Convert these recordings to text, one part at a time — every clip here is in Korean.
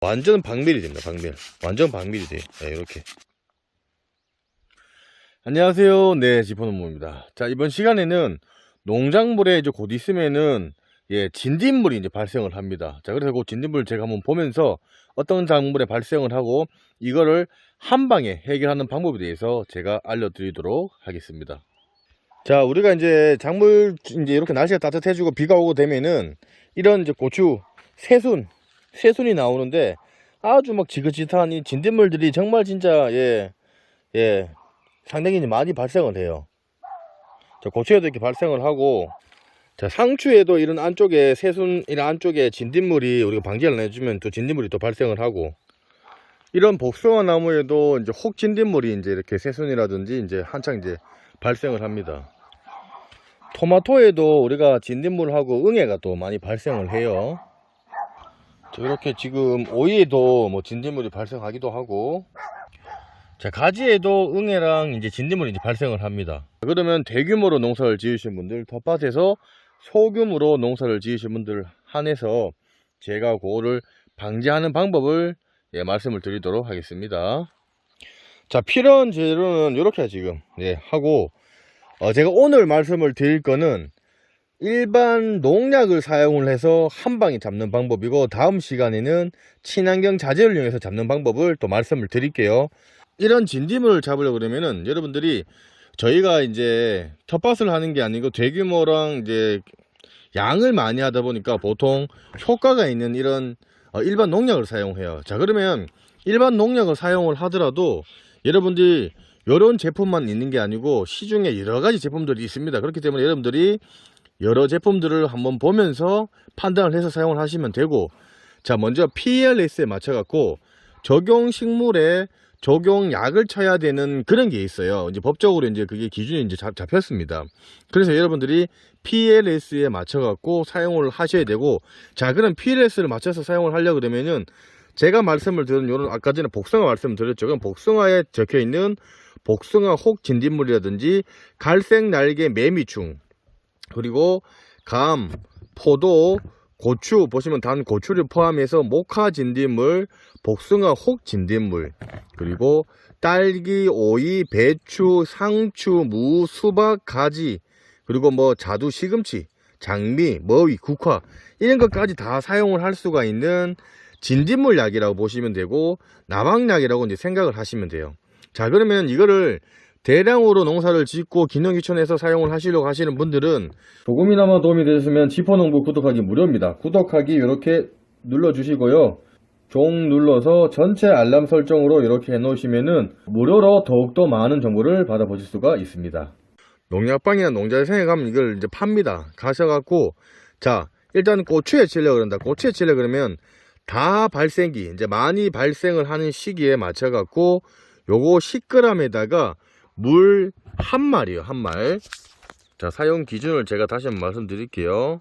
완전 박밀이 됩니다. 박밀. 완전 박밀이 돼요. 네, 이렇게. 안녕하세요. 네, 지포농부입니다. 자, 이번 시간에는 농작물에 이제 곧 있으면은 진딧물이 이제 발생을 합니다. 자, 그래서 그 진딧물 제가 한번 보면서 어떤 작물에 발생을 하고 이거를 한 방에 해결하는 방법에 대해서 제가 알려드리도록 하겠습니다. 자, 우리가 이제 작물 이제 이렇게 날씨가 따뜻해지고 비가 오고 되면은 이런 이제 고추 새순이 나오는데 아주 막 지긋지긋한 이 진딧물들이 정말 진짜 상당히 많이 발생을 해요. 자, 고추에도 이렇게 발생을 하고, 자, 상추에도 이런 안쪽에 이런 안쪽에 진딧물이 우리가 방지를 안 해주면 또 진딧물이 또 발생을 하고, 이런 복숭아 나무에도 이제 혹 진딧물이 이제 이렇게 새순이라든지 이제 한창 이제 발생을 합니다. 토마토에도 우리가 진딧물하고 응애가 또 많이 발생을 해요. 자, 이렇게 지금 오이에도 뭐 진딧물이 발생하기도 하고, 자, 가지에도 응애랑 이제 진딧물이 이제 발생을 합니다. 그러면 대규모로 농사를 지으신 분들, 텃밭에서 소규모로 농사를 지으신 분들 한해서 제가 그거를 방지하는 방법을 말씀을 드리도록 하겠습니다. 자, 필요한 재료는 이렇게 지금 하고, 제가 오늘 말씀을 드릴 거는 일반 농약을 사용을 해서 한 방에 잡는 방법이고, 다음 시간에는 친환경 자재를 이용해서 잡는 방법을 또 말씀을 드릴게요. 이런 진딧물을 잡으려고 그러면은 여러분들이 저희가 이제 텃밭을 하는 게 아니고 대규모랑 이제 양을 많이 하다 보니까 보통 효과가 있는 이런 일반 농약을 사용해요. 자, 그러면 일반 농약을 사용을 하더라도 여러분들이 이런 제품만 있는 게 아니고 시중에 여러 가지 제품들이 있습니다. 그렇기 때문에 여러분들이 여러 제품들을 한번 보면서 판단을 해서 사용을 하시면 되고, 자, 먼저 PLS에 맞춰 갖고 적용식물에 적용약을 쳐야 되는 그런 게 있어요. 이제 법적으로 이제 그게 기준이 이제 잡혔습니다. 그래서 여러분들이 PLS에 맞춰 갖고 사용을 하셔야 되고, 자, 그럼 PLS를 맞춰서 사용을 하려고 그러면은 제가 말씀을 드린 요런 아까 전에 복숭아 말씀을 드렸죠. 그럼 복숭아에 적혀 있는 복숭아 혹 진딧물이라든지 갈색 날개 매미충, 그리고 감, 포도, 고추 보시면 단 고추를 포함해서 모카 진딧물, 복숭아 혹 진딧물, 그리고 딸기, 오이, 배추, 상추, 무, 수박, 가지, 그리고 뭐 자두, 시금치, 장미, 머위, 국화 이런 것까지 다 사용을 할 수가 있는 진딧물 약이라고 보시면 되고, 나방약이라고 이제 생각을 하시면 돼요. 자, 그러면 이거를 대량으로 농사를 짓고 기농기촌에서 사용을 하시려고 하시는 분들은 조금이나마 도움이 되셨으면 지포농부 구독하기 무료입니다. 구독하기 이렇게 눌러주시고요. 종 눌러서 전체 알람 설정으로 이렇게 해놓으시면은 무료로 더욱더 많은 정보를 받아보실 수가 있습니다. 농약방이나 농자재생에 가면 이걸 이제 팝니다. 가셔갖고, 자, 일단 고추에 치려고 그런다. 고추에 치려고 그러면 다 발생기, 이제 많이 발생을 하는 시기에 맞춰갖고 요거 10g에다가 물 한 말이요, 한 말. 자, 사용 기준을 제가 다시 한번 말씀드릴게요.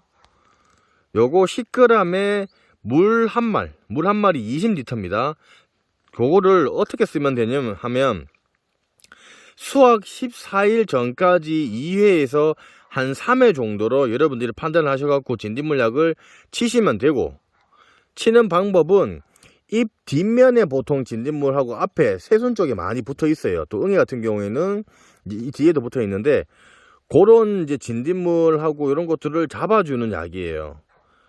요거 10g에 물 한 말이 20리터입니다. 그거를 어떻게 쓰면 되냐면 하면 수확 14일 전까지 2회에서 한 3회 정도로 여러분들이 판단을 하셔갖고 진딧물약을 치시면 되고, 치는 방법은 잎 뒷면에 보통 진딧물하고 앞에 새순 쪽에 많이 붙어 있어요. 또 응애 같은 경우에는 이 뒤에도 붙어 있는데, 그런 이제 진딧물하고 이런 것들을 잡아주는 약이에요.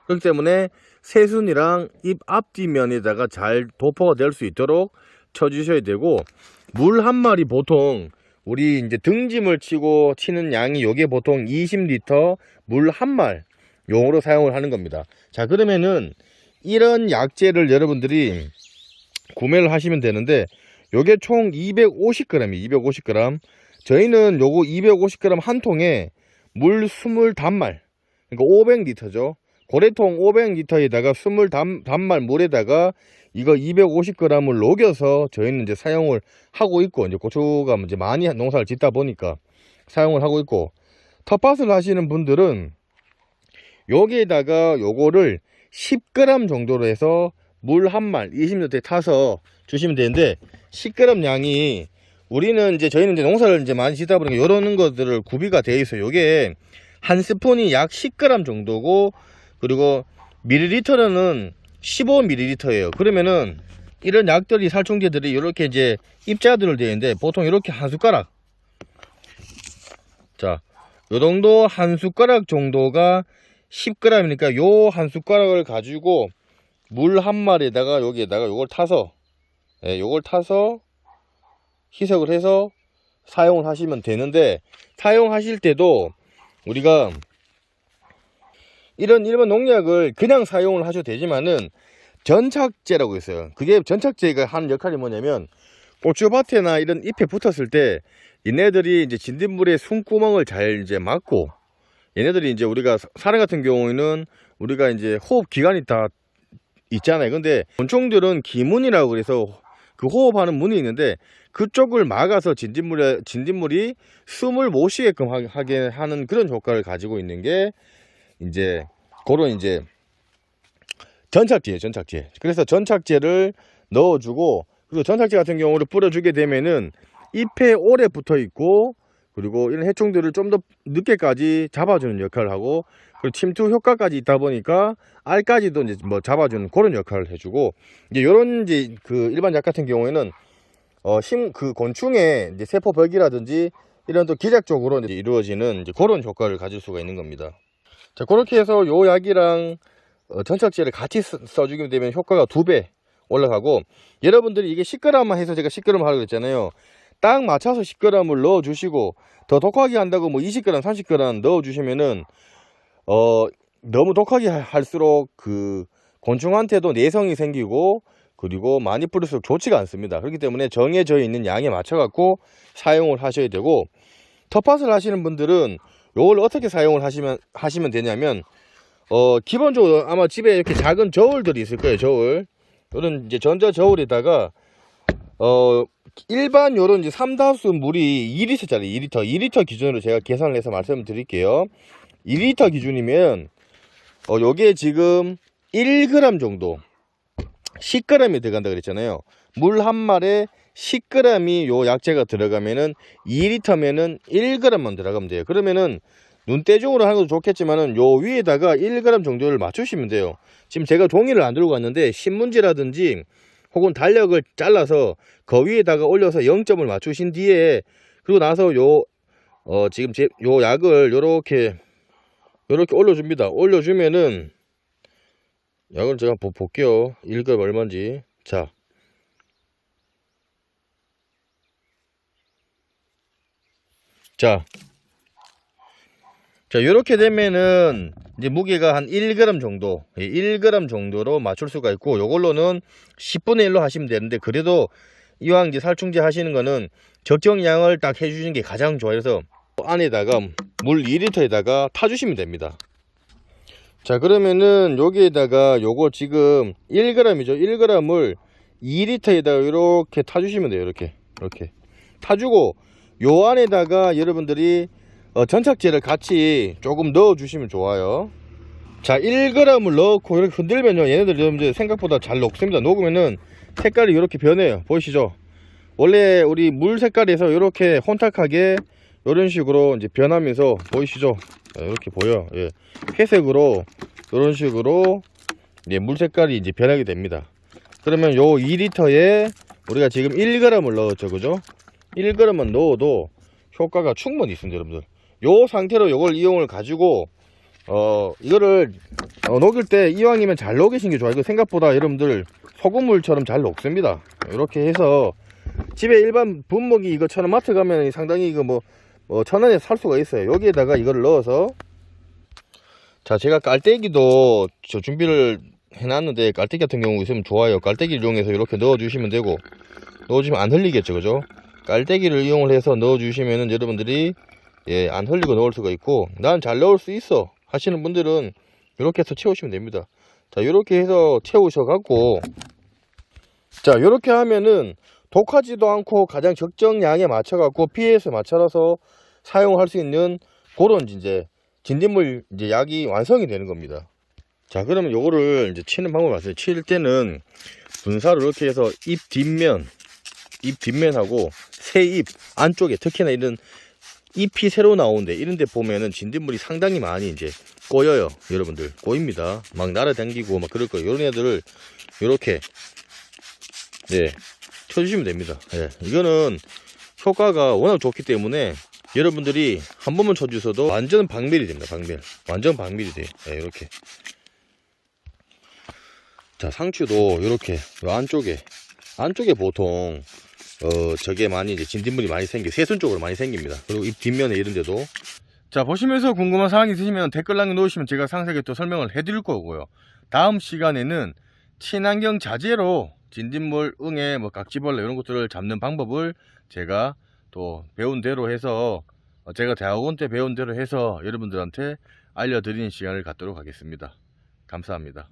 그렇기 때문에 새순이랑 잎 앞뒷면에다가 잘 도포가 될 수 있도록 쳐주셔야 되고, 물 한 마리 보통 우리 이제 등짐을 치고 치는 양이 요게 보통 20리터 물 한 말 용으로 사용을 하는 겁니다. 자, 그러면은 이런 약재를 여러분들이 구매를 하시면 되는데, 요게 총 250g이에요. 250g. 저희는 요거 250g 한 통에 물 20단말, 그러니까 500리터죠. 고래통 500리터에다가 20단말 물에다가 이거 250g을 녹여서 저희는 이제 사용을 하고 있고, 이제 고추가 이제 많이 농사를 짓다 보니까 사용을 하고 있고, 텃밭을 하시는 분들은 여기에다가 요거를 10g 정도로 해서 물 한 말 20리터에 타서 주시면 되는데, 10g 양이 저희는 이제 농사를 이제 많이 짓다 보니까 이런 것들을 구비가 되어 있어요. 요게 한 스푼이 약 10g 정도고, 그리고 밀리리터로는 15ml예요. 그러면은 이런 약들이 살충제들이 이렇게 이제 입자들을 되어 있는데 보통 이렇게 한 숟가락, 자, 요 정도 한 숟가락 정도가 10g이니까 요 한 숟가락을 가지고 물 한 마리에다가 여기에다가 요걸 타서, 예, 요걸 타서 희석을 해서 사용을 하시면 되는데, 사용하실 때도 우리가 이런 일반 농약을 그냥 사용을 하셔도 되지만은 전착제라고 있어요. 그게 전착제가 하는 역할이 뭐냐면, 고추밭에나 이런 잎에 붙었을 때 얘네들이 이제 진딧물의 숨구멍을 잘 이제 막고, 얘네들이 이제 우리가 사람 같은 경우에는 우리가 이제 호흡 기관이 다 있잖아요. 근데 곤충들은 기문이라고 그래서 그 호흡하는 문이 있는데 그쪽을 막아서 진딧물이 숨을 못 쉬게끔 하게 하는 그런 효과를 가지고 있는 게 이제 그런 이제 전착제예요. 전착제. 그래서 전착제를 넣어주고, 그리고 전착제 같은 경우를 뿌려주게 되면은 잎에 오래 붙어 있고, 그리고 이런 해충들을 좀 더 늦게까지 잡아주는 역할을 하고, 그리고 침투 효과까지 있다 보니까 알까지도 이제 뭐 잡아주는 그런 역할을 해주고, 이제 요런 이제 그 일반 약 같은 경우에는 그 곤충의 이제 세포벽이라든지 이런 또 기작적으로 이제 이루어지는 이제 그런 효과를 가질 수가 있는 겁니다. 자, 그렇게 해서 요 약이랑 전착제를 같이 써주게 되면 효과가 2배 올라가고, 여러분들이 이게 10g만 해서 제가 10g 하라고 했잖아요. 딱 맞춰서 10g을 넣어 주시고, 더 독하게 한다고 뭐 20g 30g 넣어 주시면은 너무 독하게 할수록 그 곤충한테도 내성이 생기고, 그리고 많이 뿌릴수록 좋지가 않습니다. 그렇기 때문에 정해져 있는 양에 맞춰 갖고 사용을 하셔야 되고, 텃밭을 하시는 분들은 요걸 어떻게 사용을 하시면 되냐면, 기본적으로 아마 집에 이렇게 작은 저울들이 있을 거예요. 저울, 요런 이제 전자 저울에다가 일반 요런 이제 삼다수 물이 2리터짜리 2리터 기준으로 제가 계산을 해서 말씀드릴게요. 2리터 기준이면 요게 지금 1g 정도 10g이 들어간다 그랬잖아요. 물 한 말에 10g이 요 약재가 들어가면은 2리터면은 1g만 들어가면 돼요. 그러면은 눈대중으로 하는 것도 좋겠지만은 요 위에다가 1g 정도를 맞추시면 돼요. 지금 제가 종이를 안 들고 갔는데 신문지라든지 혹은 달력을 잘라서 그 위에다가 올려서 0점을 맞추신 뒤에, 그리고 나서 지금 요 약을 요렇게 올려줍니다. 올려주면은 약을 제가 볼게요. 1g 얼마인지. 자, 이렇게 되면은 이제 무게가 한 1g 정도, 1g 정도로 맞출 수가 있고, 요걸로는 10분의 1로 하시면 되는데, 그래도 이왕 이제 살충제 하시는 거는 적정량을 딱 해주시는 게 가장 좋아요. 안에다가 물 2리터에다가 타주시면 됩니다. 자, 그러면은 여기에다가 요거 지금 1g이죠. 1g을 2리터에다가 이렇게 타주시면 돼요. 이렇게 타주고, 요 안에다가 여러분들이 전착제를 같이 조금 넣어 주시면 좋아요. 자, 1g을 넣고 이렇게 흔들면요, 얘네들 여러분들 생각보다 잘 녹습니다. 녹으면은 색깔이 이렇게 변해요. 보이시죠? 원래 우리 물 색깔에서 이렇게 혼탁하게 이런 식으로 이제 변하면서, 보이시죠? 이렇게 보여. 예. 회색으로 이런 식으로 이제 물 색깔이 이제 변하게 됩니다. 그러면 요 2리터에 우리가 지금 1g을 넣었죠, 그죠? 1g만 넣어도 효과가 충분히 있습니다, 여러분들. 요 상태로 요걸 이용을 가지고 이거를 녹일 때 이왕이면 잘 녹이시는 게 좋아요. 이거 생각보다 여러분들 소금물처럼 잘 녹습니다. 이렇게 해서 집에 일반 분무기 이거처럼 마트 가면 상당히 이거 뭐 1,000원에 살 수가 있어요. 여기에다가 이거를 넣어서, 자, 제가 깔때기도 준비를 해놨는데, 깔때기 같은 경우 있으면 좋아요. 깔때기를 이용해서 이렇게 넣어주시면 되고, 넣어주시면 안 흘리겠죠, 그죠? 깔때기를 이용을 해서 넣어주시면은 여러분들이 안 흘리고 넣을 수가 있고, 난 잘 넣을 수 있어 하시는 분들은 이렇게 해서 채우시면 됩니다. 자, 이렇게 해서 채우셔 갖고, 자, 이렇게 하면은 독하지도 않고 가장 적정량에 맞춰 갖고 pH 맞춰서 사용할 수 있는 그런 이제 진딧물 이제 약이 완성이 되는 겁니다. 자, 그러면 요거를 이제 치는 방법을 봤어요. 칠 때는 분사를 이렇게 해서 잎 뒷면하고 새 잎 안쪽에, 특히나 이런 잎이 새로 나오는데 이런 데 보면은 진딧물이 상당히 많이 이제 꼬여요. 여러분들 꼬입니다. 막 날아다니고 막 그럴 거예요. 이런 애들을 이렇게 예 쳐주시면 됩니다. 예, 이거는 효과가 워낙 좋기 때문에 여러분들이 한 번만 쳐주셔도 완전 박멸이 됩니다. 박멸 완전 박멸이 돼요. 예, 이렇게 자 상추도 이렇게 안쪽에 보통 저게 많이 이제 진딧물이 많이 새순 쪽으로 많이 생깁니다. 그리고 잎 뒷면에 이런 데도. 자, 보시면서 궁금한 사항이 있으시면 댓글 남겨놓으시면 제가 상세하게 또 설명을 해드릴 거고요. 다음 시간에는 친환경 자재로 진딧물, 응애, 뭐 각지벌레 이런 것들을 잡는 방법을 제가 또 배운 대로 해서 제가 대학원 때 배운 대로 해서 여러분들한테 알려드리는 시간을 갖도록 하겠습니다. 감사합니다.